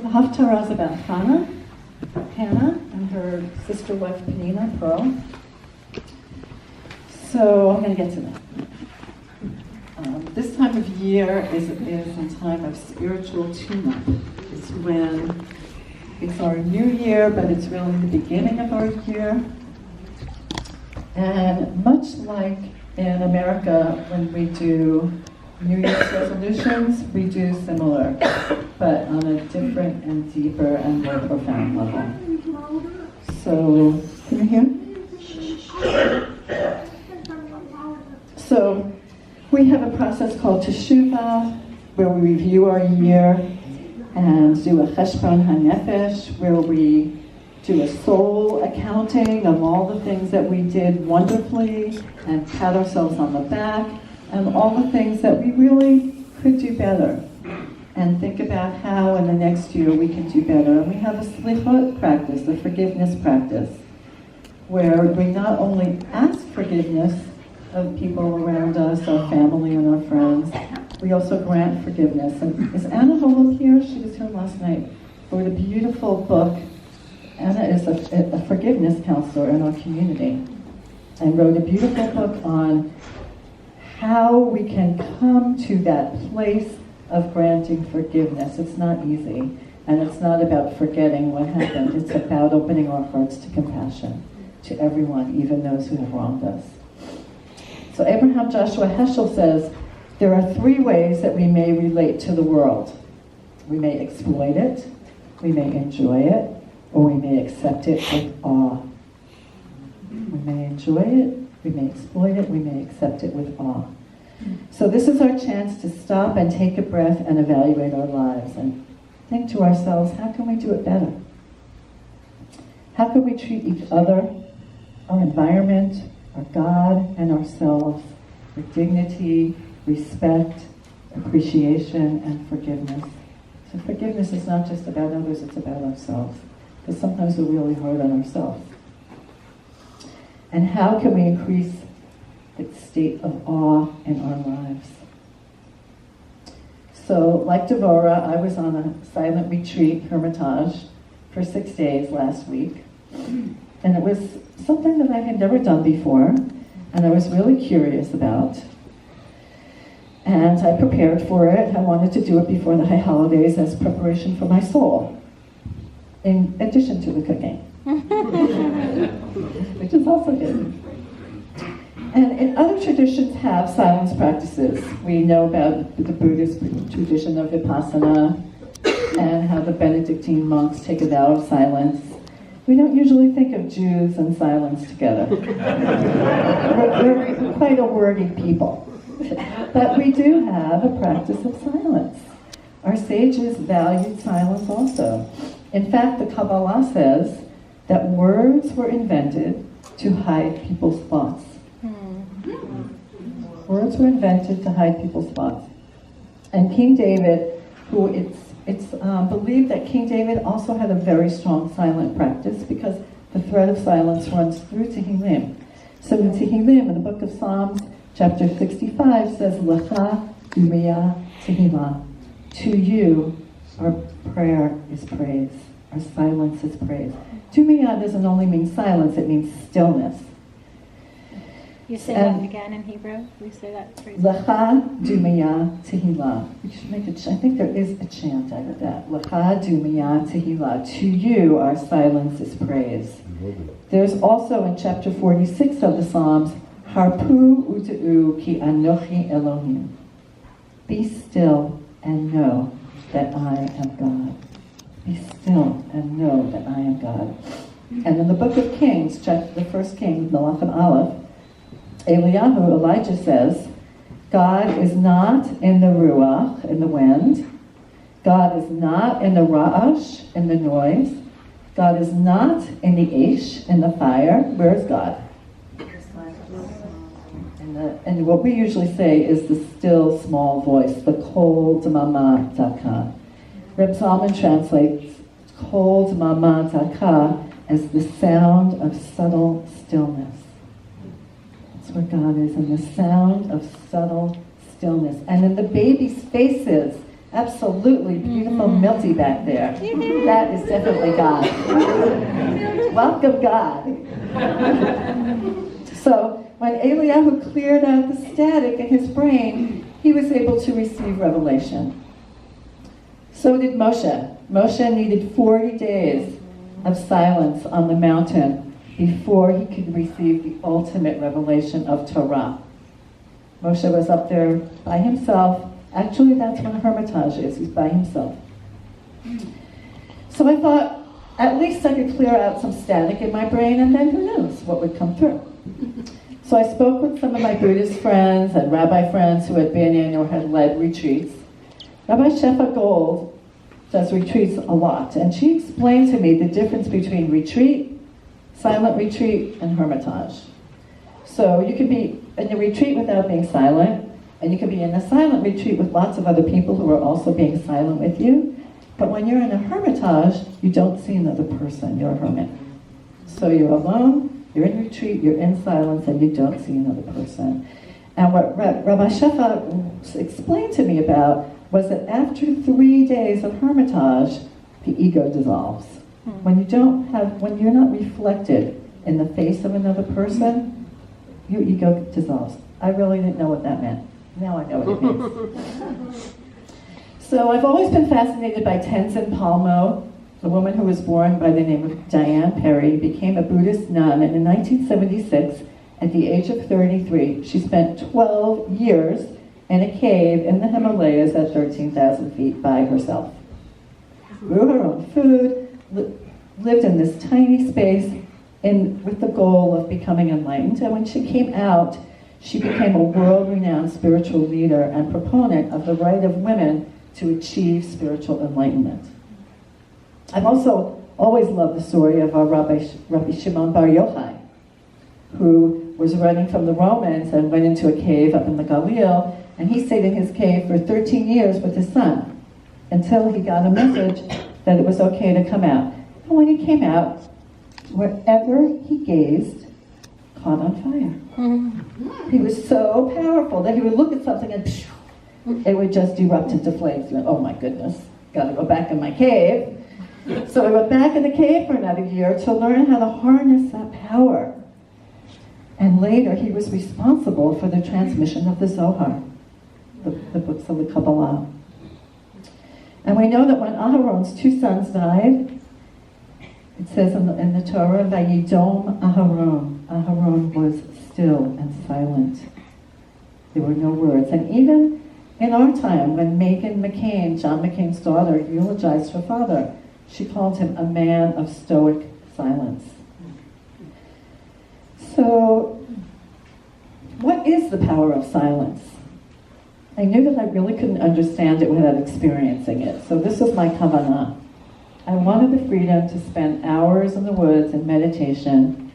the Haftarah is about Hannah and her sister wife Penina, Pearl. So I'm going to get to that. This time of year is a time of spiritual tune-up. It's when it's our new year, but it's really the beginning of our year. And much like in America, when we do New Year's resolutions, we do similar, but on a different and deeper and more profound level. So, can you hear? So, we have a process called teshuvah, where we review our year and do a cheshbon hanefesh, where we do a soul accounting of all the things that we did wonderfully and pat ourselves on the back, and all the things that we really could do better, and think about how in the next year we can do better. And we have a slichot practice, the forgiveness practice, where we not only ask forgiveness of people around us, our family and our friends, we also grant forgiveness. And is Anna Holub here? She was here last night. Wrote a beautiful book. Anna is a forgiveness counselor in our community, and wrote a beautiful book on how we can come to that place of granting forgiveness. It's not easy, and it's not about forgetting what happened. It's about opening our hearts to compassion to everyone, even those who have wronged us. So Abraham Joshua Heschel says, there are three ways that we may relate to the world. We may exploit it, we may enjoy it, or we may accept it with awe. We may enjoy it, we may exploit it, we may accept it with awe. So this is our chance to stop and take a breath and evaluate our lives and think to ourselves, how can we do it better? How can we treat each other, our environment, our God, and ourselves with dignity, respect, appreciation, and forgiveness? So forgiveness is not just about others, it's about ourselves. Because sometimes we're really hard on ourselves. And how can we increase the state of awe in our lives? So, like Devorah, I was on a silent retreat, hermitage, for 6 days last week. And it was something that I had never done before, and I was really curious about. And I prepared for it. I wanted to do it before the high holidays as preparation for my soul, in addition to the cooking, which is also good. And in other traditions have silence practices. We know about the Buddhist tradition of Vipassana and how the Benedictine monks take a vow of silence. We don't usually think of Jews and silence together. We're quite a wordy people. But we do have a practice of silence. Our sages valued silence also. In fact, the Kabbalah says that words were invented to hide people's thoughts. Words were invented to hide people's thoughts. And King David, who it's believed that King David also had a very strong silent practice because the thread of silence runs through Tehillim. So in Tehillim, in the book of Psalms, chapter 65 says, Lecha Dumia Tehillah. To you, our prayer is praise. Our silence is praise. Dumia doesn't only mean silence, it means stillness. You say that again in Hebrew? We say that phrase. Lecha Dumia Tehillah. We should make I think there is a chant out of that. Lecha Dumia Tehillah. To you, our silence is praise. There's also in chapter 46 of the Psalms, Harpu u'te'u ki anochi Elohim. Be still and know that I am God. Be still and know that I am God. And in the book of Kings, the first king, Melachim Aleph, Elijah says, God is not in the ruach, in the wind. God is not in the ra'ash, in the noise. God is not in the ish, in the fire. Where is God? And what we usually say is the still small voice, the kol d'mama daka. Reb Zalman translates kol d'mama daka as the sound of subtle stillness. That's where God is, in the sound of subtle stillness. And in the babies' faces absolutely beautiful milty back there. That is definitely God. Welcome, God. So when Eliyahu cleared out the static in his brain, he was able to receive revelation. So did Moshe. Moshe needed 40 days of silence on the mountain before he could receive the ultimate revelation of Torah. Moshe was up there by himself. Actually, that's what a hermitage is. He's by himself. So I thought, at least I could clear out some static in my brain, and then who knows what would come through. So I spoke with some of my Buddhist friends and rabbi friends who had been in or had led retreats. Rabbi Shefa Gold does retreats a lot, and she explained to me the difference between retreat, silent retreat, and hermitage. So you can be in a retreat without being silent, and you can be in a silent retreat with lots of other people who are also being silent with you. But when you're in a hermitage, you don't see another person, you're a hermit. So you're alone, you're in retreat, you're in silence, and you don't see another person. And what Rabbi Shefa explained to me about was that after 3 days of hermitage, the ego dissolves. When you're not reflected in the face of another person, your ego dissolves. I really didn't know what that meant. Now I know what it means. So I've always been fascinated by Tenzin Palmo, the woman who was born by the name of Diane Perry, became a Buddhist nun, and in 1976, at the age of 33, she spent 12 years in a cave in the Himalayas at 13,000 feet by herself. Grew her own food, lived in this tiny space with the goal of becoming enlightened, and when she came out, she became a world-renowned spiritual leader and proponent of the right of women to achieve spiritual enlightenment. I've also always loved the story of Rabbi Shimon Bar Yochai, who was running from the Romans and went into a cave up in the Galil, and he stayed in his cave for 13 years with his son until he got a message that it was okay to come out. And when he came out, wherever he gazed, caught on fire. He was so powerful that he would look at something and it would just erupt into flames. Like, oh my goodness, gotta go back in my cave. So I went back in the cave for another year to learn how to harness that power. And later he was responsible for the transmission of the Zohar, the books of the Kabbalah. And we know that when Aharon's 2 sons died, it says in the Torah, Vayidom Aharon. Aharon was still and silent. There were no words. And even in our time, when Megan McCain, John McCain's daughter, eulogized her father, she called him a man of stoic silence. So, what is the power of silence? I knew that I really couldn't understand it without experiencing it. So this was my kavanah. I wanted the freedom to spend hours in the woods in meditation.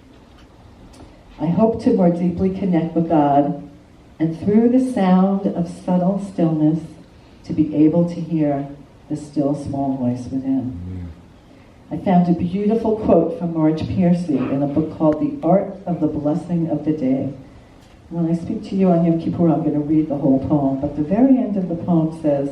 I hoped to more deeply connect with God, and through the sound of subtle stillness, to be able to hear the still small voice within. I found a beautiful quote from Marge Piercy in a book called The Art of the Blessing of the Day. When I speak to you on Yom Kippur, I'm going to read the whole poem, but the very end of the poem says,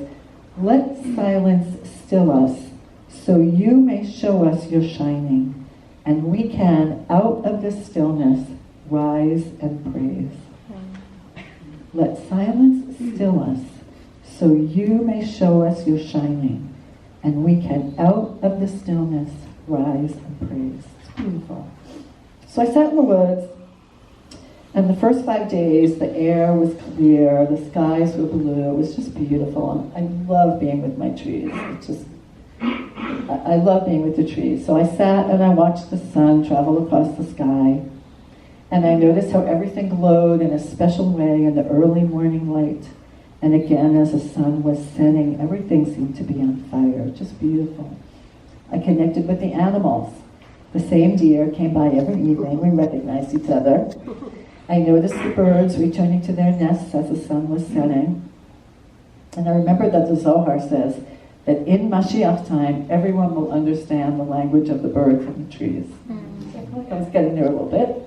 "Let silence still us, so you may show us your shining, and we can, out of the stillness, rise and praise." Let silence still us, so you may show us your shining, and we can, out of the stillness, rise and praise. It's beautiful. So I sat in the woods, and the first 5 days, the air was clear, the skies were blue, it was just beautiful. And I love being with my trees. I love being with the trees. So I sat and I watched the sun travel across the sky, and I noticed how everything glowed in a special way in the early morning light. And again, as the sun was setting, everything seemed to be on fire, just beautiful. I connected with the animals. The same deer came by every evening. We recognized each other. I noticed the birds returning to their nests as the sun was setting. And I remember that the Zohar says that in Mashiach time, everyone will understand the language of the birds and the trees. I was getting there a little bit.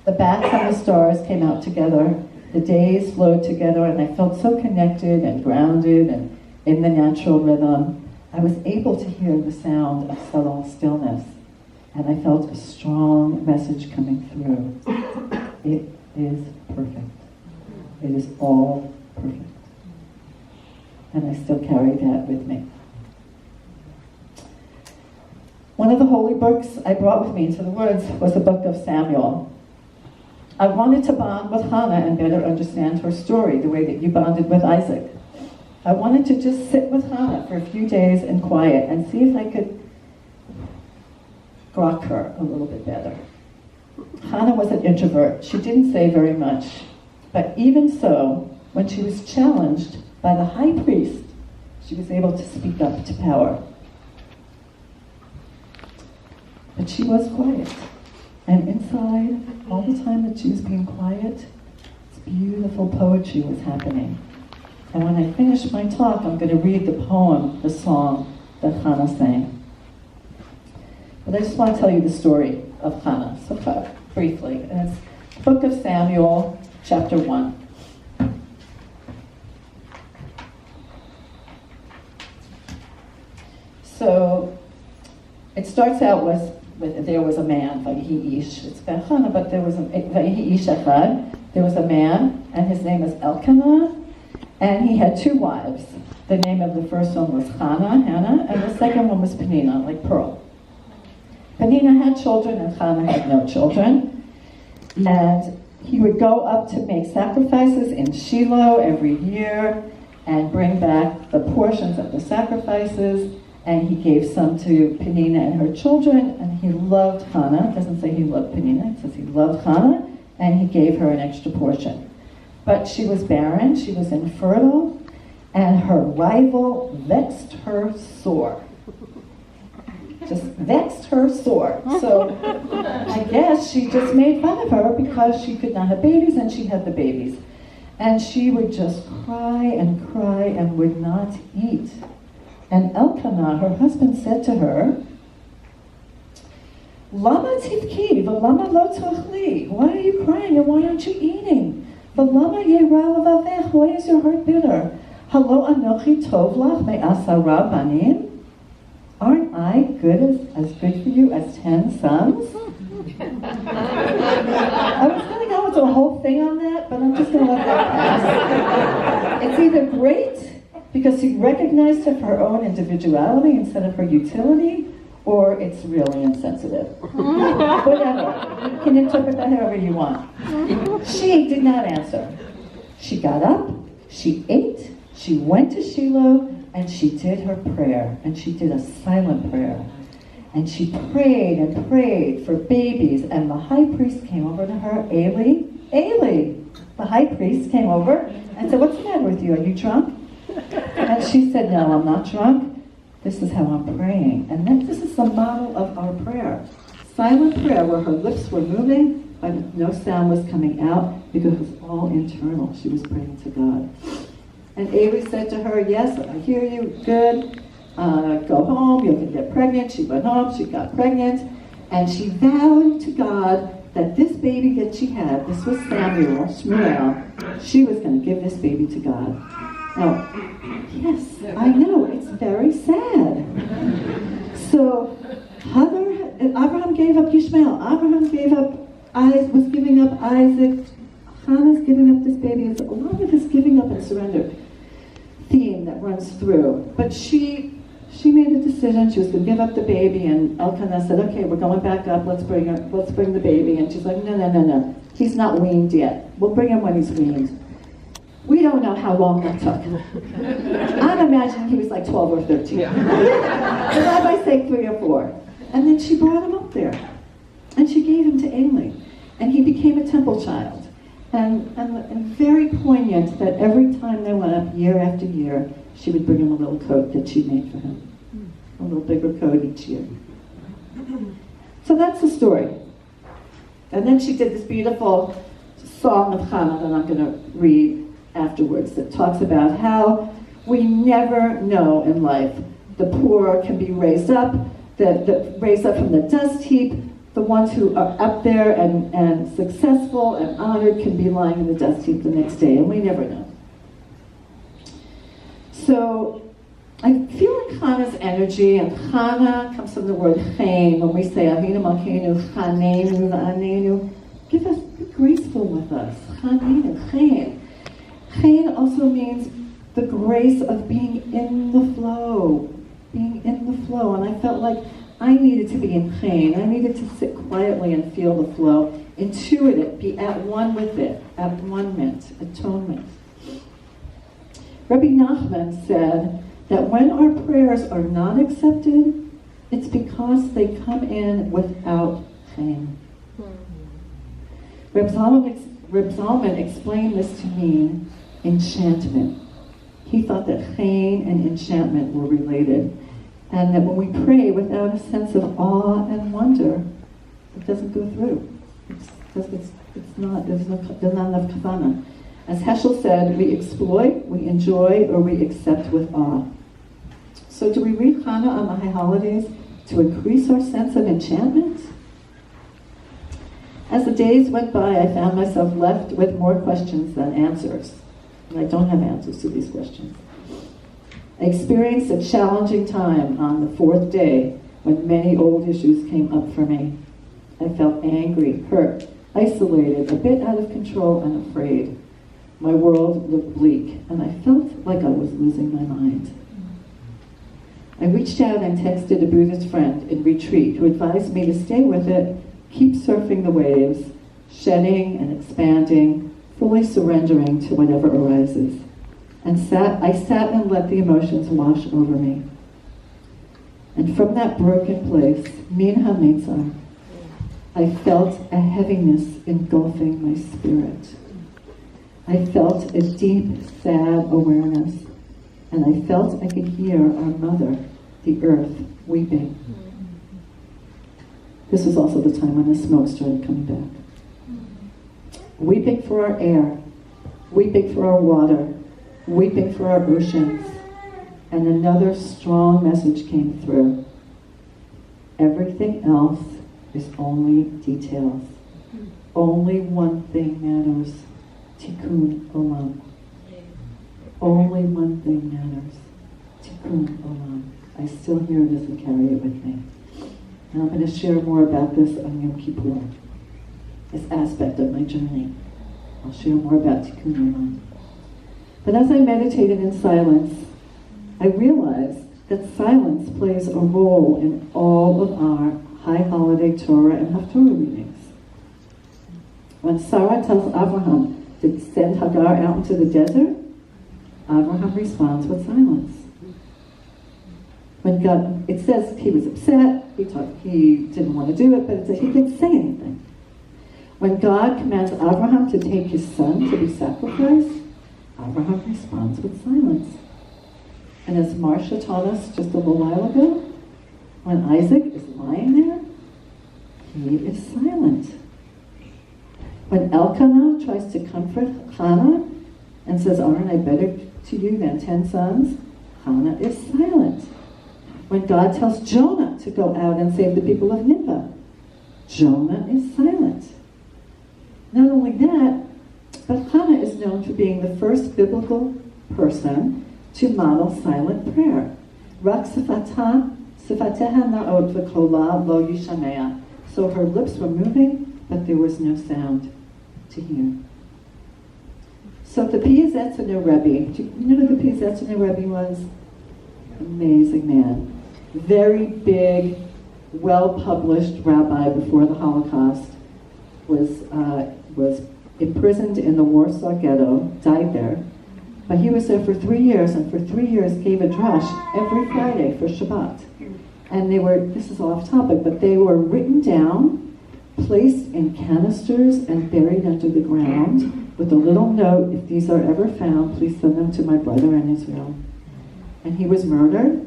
The bats and the stars came out together. the days flowed together, and I felt so connected and grounded and in the natural rhythm. I was able to hear the sound of subtle stillness, and I felt a strong message coming through. It is perfect. It is all perfect. And I still carry that with me. One of the holy books I brought with me into the woods was the book of Samuel. I wanted to bond with Channah and better understand her story, the way that you bonded with Isaac. I wanted to just sit with Channah for a few days in quiet and see if I could grok her a little bit better. Channah was an introvert. She didn't say very much. But even so, when she was challenged by the high priest, she was able to speak up to power. But she was quiet. And inside, all the time that she was being quiet, this beautiful poetry was happening. And when I finish my talk, I'm going to read the poem, the song that Channah sang. But I just want to tell you the story of Channah, so far, briefly. And it's the book of Samuel, chapter 1. So it starts out with there was a man, Vayihi Ish. It's Channah, but there was Vayihi Ish Echad. There was a man, and his name is Elkanah, and he had 2 wives. The name of the first one was Hannah, and the second one was Penina, like Pearl. Penina had children, and Channah had no children. And he would go up to make sacrifices in Shiloh every year and bring back the portions of the sacrifices, and he gave some to Penina and her children, and he loved Channah. It doesn't say he loved Penina, it says he loved Channah, and he gave her an extra portion. But she was barren, she was infertile, and her rival vexed her sore. Just vexed her sore. So I guess she just made fun of her because she could not have babies, and she had the babies. And she would just cry and would not eat. And Elkanah, her husband, said to her, Lama tivki, v'lama lo tochli? Why are you crying and why aren't you eating? V'lama yera levavech? Why is your heart bitter? Halo anochi tov lach me'asara banim? Aren't I as good for you as 10 sons? I was going to go into a whole thing on that, but I'm just going to let that pass. It's either great because he recognized her for her own individuality instead of her utility, or it's really insensitive. Whatever. You can interpret that however you want. She did not answer. She got up, she ate, she went to Shiloh, and she did her prayer, and she did a silent prayer. And she prayed and prayed for babies, and the high priest came over to her, Eli, the high priest came over and said, what's the matter with you? Are you drunk? And she said, no, I'm not drunk. This is how I'm praying. And then this is the model of our prayer. Silent prayer where her lips were moving, but no sound was coming out because it was all internal. She was praying to God. And Eli said to her, yes, I hear you, good. Go home, you can get pregnant. She went home, she got pregnant. And she vowed to God that this baby that she had, this was Shmuel, she was going to give this baby to God. Now, yes, I know, it's very sad. So, Abraham gave up Ishmael. Abraham was giving up Isaac. Hannah's giving up this baby. It's a lot of this giving up and surrender theme that runs through. But she made a decision. She was going to give up the baby, and Elkanah said, okay, we're going back up. Let's bring the baby. And she's like, no. He's not weaned yet. We'll bring him when he's weaned. We don't know how long that took. I'm imagining he was like 12 or 13. Yeah. The rabbis say 3 or 4. And then she brought him up there. And she gave him to Eli. And he became a temple child. And very poignant that every time they went up, year after year, she would bring him a little coat that she made for him. A little bigger coat each year. So that's the story. And then she did this beautiful song of Channah that I'm going to read afterwards that talks about how we never know in life. The poor can be raised up, raised up from the dust heap. the ones who are up there and successful and honored can be lying in the dust heap the next day, and we never know. So I feel in Channah's energy, and Channah comes from the word chen. When we say Avinu Malkeinu Chanenu La'anenu, be graceful with us. Chanenu, chen. Chen also means the grace of being in the flow. Being in the flow. And I felt like I needed to be in chen. I needed to sit quietly and feel the flow, intuit it, be at one with it, at one-ment, atonement. Rabbi Nachman said that when our prayers are not accepted, it's because they come in without chen. Reb Zalman explained this to mean enchantment. He thought that chen and enchantment were related, and that when we pray without a sense of awe and wonder, it doesn't go through. There's not enough kavanah. As Heschel said, we exploit, we enjoy, or we accept with awe. So do we read Channah on the high holidays to increase our sense of enchantment? As the days went by, I found myself left with more questions than answers. And I don't have answers to these questions. I experienced a challenging time on the fourth day when many old issues came up for me. I felt angry, hurt, isolated, a bit out of control, and afraid. My world looked bleak, and I felt like I was losing my mind. I reached out and texted a Buddhist friend in retreat who advised me to stay with it, keep surfing the waves, shedding and expanding, fully surrendering to whatever arises. And I sat and let the emotions wash over me. And from that broken place, min ha-mitzar, I felt a heaviness engulfing my spirit. I felt a deep, sad awareness, and I felt I could hear our mother, the earth, weeping. This was also the time when the smoke started coming back. Weeping for our air, weeping for our water, weeping for our oceans, and another strong message came through. Everything else is only details. Only one thing matters. Tikkun, olam. Only one thing matters. Tikkun, olam. I still hear this and carry it with me. And I'm going to share more about this on Yom Kippur, this aspect of my journey. I'll share more about Tikkun olam. But as I meditated in silence, I realized that silence plays a role in all of our high holiday Torah and Haftorah readings. When Sarah tells Abraham to send Hagar out into the desert, Abraham responds with silence. When God, it says he was upset, he didn't want to do it, but it says he didn't say anything. When God commands Abraham to take his son to be sacrificed, Abraham responds with silence. And as Marcia taught us just a little while ago, when Isaac is lying there, he is silent. When Elkanah tries to comfort Channah and says, "Aren't I better to you than 10 sons?" Channah is silent. When God tells Jonah to go out and save the people of Nineveh, Jonah is silent. Not only that, but Channah is known for being the first biblical person to model silent prayer. Rak sifateha na'ot v'kola lo yishamea. So her lips were moving, but there was no sound to hear. So the Piazetzner Rebbe, do you know who the Piazetzner Rebbe was? Amazing man. Very big, well-published rabbi before the Holocaust, was imprisoned in the Warsaw Ghetto, died there, but he was there for 3 years, and for 3 years gave a drash every Friday for Shabbat. And they were, this is off topic, but they were written down, placed in canisters, and buried under the ground with a little note, "If these are ever found, please send them to my brother in Israel." And he was murdered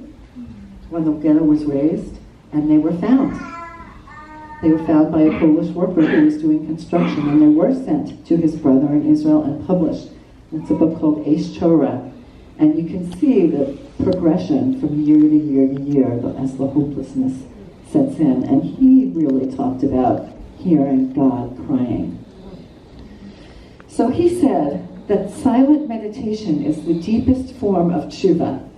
when the ghetto was razed, and they were found. They were found by a Polish worker who was doing construction, and they were sent to his brother in Israel and published. It's a book called Eish Torah, and you can see the progression from year to year to year as the hopelessness sets in. And he really talked about hearing God crying. So he said that silent meditation is the deepest form of tshuva.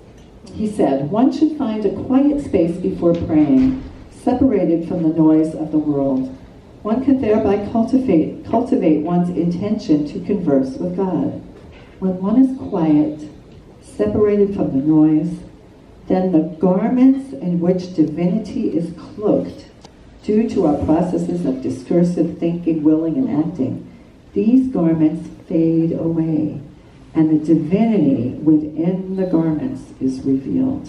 He said, one should find a quiet space before praying, separated from the noise of the world. One can thereby cultivate one's intention to converse with God. When one is quiet, separated from the noise, then the garments in which divinity is cloaked, due to our processes of discursive thinking, willing, and acting, these garments fade away, and the divinity within the garments is revealed.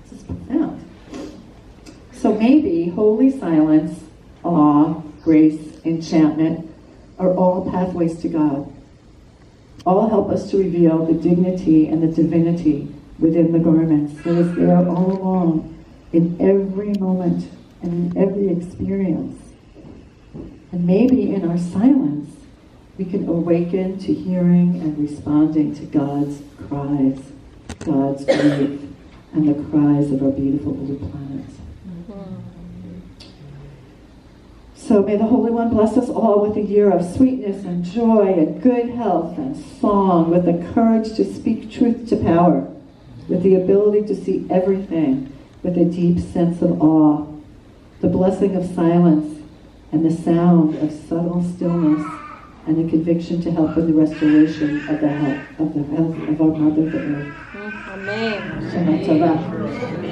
This is profound. So maybe holy silence, awe, grace, enchantment are all pathways to God. All help us to reveal the dignity and the divinity within the garments that is there all along, in every moment and in every experience. And maybe in our silence, we can awaken to hearing and responding to God's cries, God's grief, and the cries of our beautiful little planet. So may the Holy One bless us all with a year of sweetness and joy and good health and song, with the courage to speak truth to power, with the ability to see everything with a deep sense of awe, the blessing of silence and the sound of subtle stillness, and the conviction to help in the restoration of the health of our Mother, the Earth. Amen. Shana Tova.